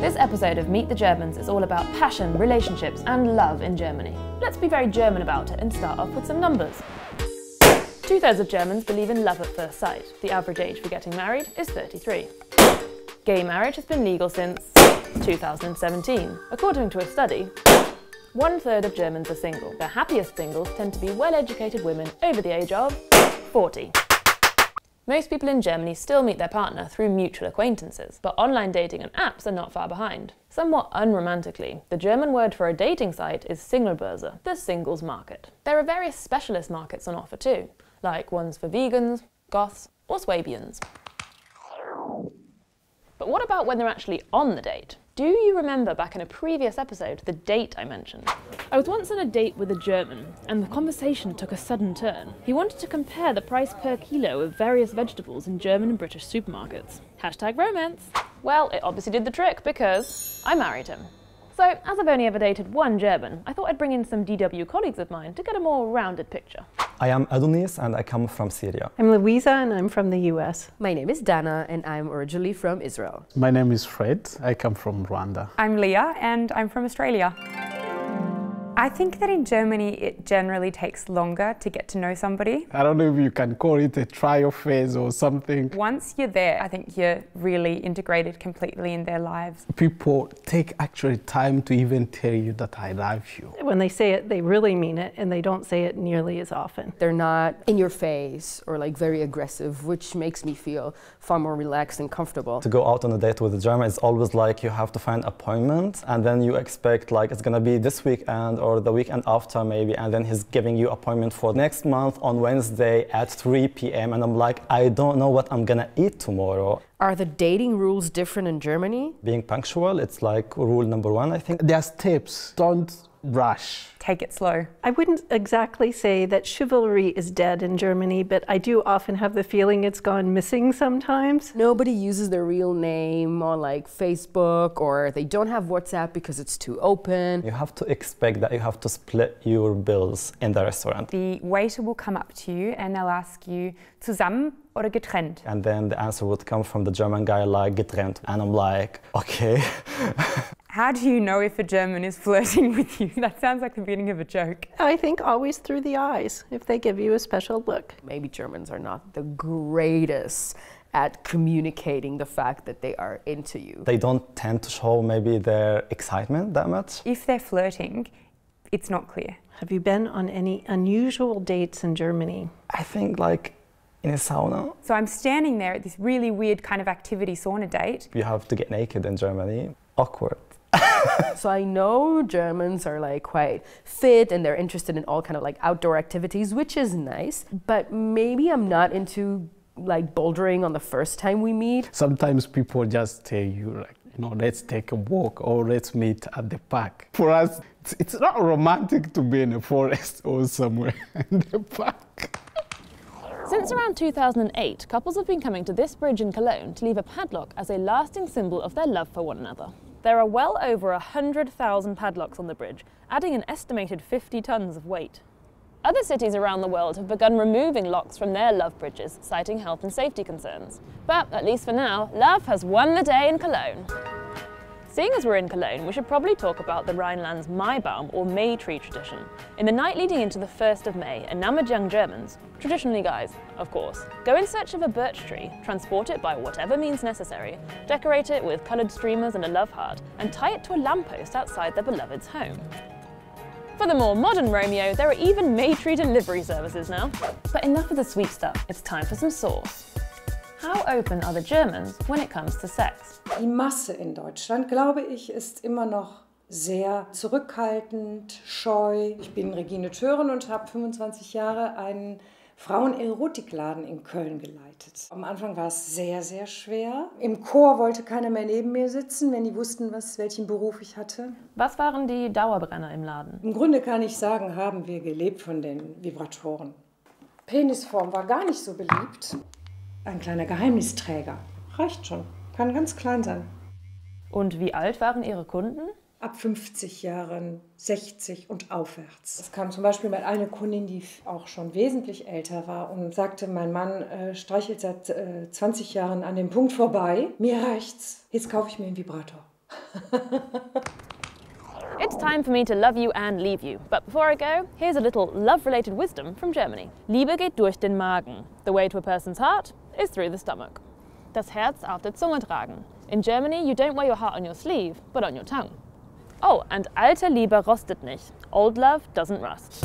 This episode of Meet the Germans is all about passion, relationships and love in Germany. Let's be very German about it and start off with some numbers. 2/3 of Germans believe in love at first sight. The average age for getting married is 33. Gay marriage has been legal since 2017. According to a study, 1/3 of Germans are single. The happiest singles tend to be well-educated women over the age of 40. Most people in Germany still meet their partner through mutual acquaintances, but online dating and apps are not far behind. Somewhat unromantically, the German word for a dating site is Singlebörse, the singles market. There are various specialist markets on offer too, like ones for vegans, goths or Swabians. But what about when they're actually on the date? Do you remember back in a previous episode the date I mentioned? I was once on a date with a German, and the conversation took a sudden turn. He wanted to compare the price per kilo of various vegetables in German and British supermarkets. #romance. Well, it obviously did the trick because I married him. So, as I've only ever dated one German, I thought I'd bring in some DW colleagues of mine to get a more rounded picture. I am Adonis and I come from Syria. I'm Louisa and I'm from the US. My name is Dana and I'm originally from Israel. My name is Fred. I come from Rwanda. I'm Leah and I'm from Australia. I think that in Germany it generally takes longer to get to know somebody. I don't know if you can call it a trial phase or something. Once you're there, I think you're really integrated completely in their lives. People take actually time to even tell you that I love you. When they say it, they really mean it, and they don't say it nearly as often. They're not in your face or like very aggressive, which makes me feel far more relaxed and comfortable. To go out on a date with a German is always like you have to find an appointment and then you expect like it's gonna be this weekend or the weekend after maybe, and then he's giving you appointment for next month on Wednesday at 3 p.m. and I'm like, I don't know what I'm gonna eat tomorrow. Are the dating rules different in Germany? Being punctual, it's like rule number 1, I think. There's tips. Don't rush. Take it slow. I wouldn't exactly say that chivalry is dead in Germany, but I do often have the feeling it's gone missing sometimes. Nobody uses their real name on like Facebook, or they don't have WhatsApp because it's too open. You have to expect that you have to split your bills in the restaurant. The waiter will come up to you and they'll ask you, zusammen oder getrennt? And then the answer would come from the German guy like getrennt. And I'm like, okay. How do you know if a German is flirting with you? That sounds like the beginning of a joke. I think always through the eyes, if they give you a special look. Maybe Germans are not the greatest at communicating the fact that they are into you. They don't tend to show maybe their excitement that much. If they're flirting, it's not clear. Have you been on any unusual dates in Germany? I think like in a sauna. So I'm standing there at this really weird kind of activity sauna date. You have to get naked in Germany. Awkward. So I know Germans are like quite fit and they're interested in all kind of like outdoor activities, which is nice, but maybe I'm not into like bouldering on the first time we meet. Sometimes people just tell you like, you know, let's take a walk or let's meet at the park. For us, it's not romantic to be in a forest or somewhere in the park. Since around 2008, couples have been coming to this bridge in Cologne to leave a padlock as a lasting symbol of their love for one another. There are well over 100,000 padlocks on the bridge, adding an estimated 50 tons of weight. Other cities around the world have begun removing locks from their love bridges, citing health and safety concerns. But at least for now, love has won the day in Cologne. Seeing as we're in Cologne, we should probably talk about the Rhineland's Maibaum or May tree tradition. In the night leading into the 1st of May, enamored young Germans, traditionally guys, of course, go in search of a birch tree, transport it by whatever means necessary, decorate it with coloured streamers and a love heart, and tie it to a lamppost outside their beloved's home. For the more modern Romeo, there are even May tree delivery services now. But enough of the sweet stuff, it's time for some sauce. How open are the Germans when it comes to sex? Die Masse in Deutschland, glaube ich, ist immer noch sehr zurückhaltend, scheu. Ich bin Regine Thören und habe 25 Jahre einen Frauen-Erotikladen in Köln geleitet. Am Anfang war es sehr, sehr schwer. Im Chor wollte keiner mehr neben mir sitzen, wenn die wussten, welchen Beruf ich hatte. Was waren die Dauerbrenner im Laden? Im Grunde kann ich sagen, haben wir gelebt von den Vibratoren. Penisform war gar nicht so beliebt. Ein kleiner Geheimnisträger. Reicht schon. Kann ganz klein sein. Und wie alt waren Ihre Kunden? Ab 50 Jahren, 60 und aufwärts. Es kam zum Beispiel mal eine Kundin, die auch schon wesentlich älter war und sagte, mein Mann streichelt seit 20 Jahren an dem Punkt vorbei. Mir reicht's. Jetzt kaufe ich mir einen Vibrator. It's time for me to love you and leave you. But before I go, here's a little love-related wisdom from Germany. Liebe geht durch den Magen. The way to a person's heart is through the stomach. Das Herz auf der Zunge tragen. In Germany, you don't wear your heart on your sleeve, but on your tongue. Oh, and alte Liebe rostet nicht. Old love doesn't rust.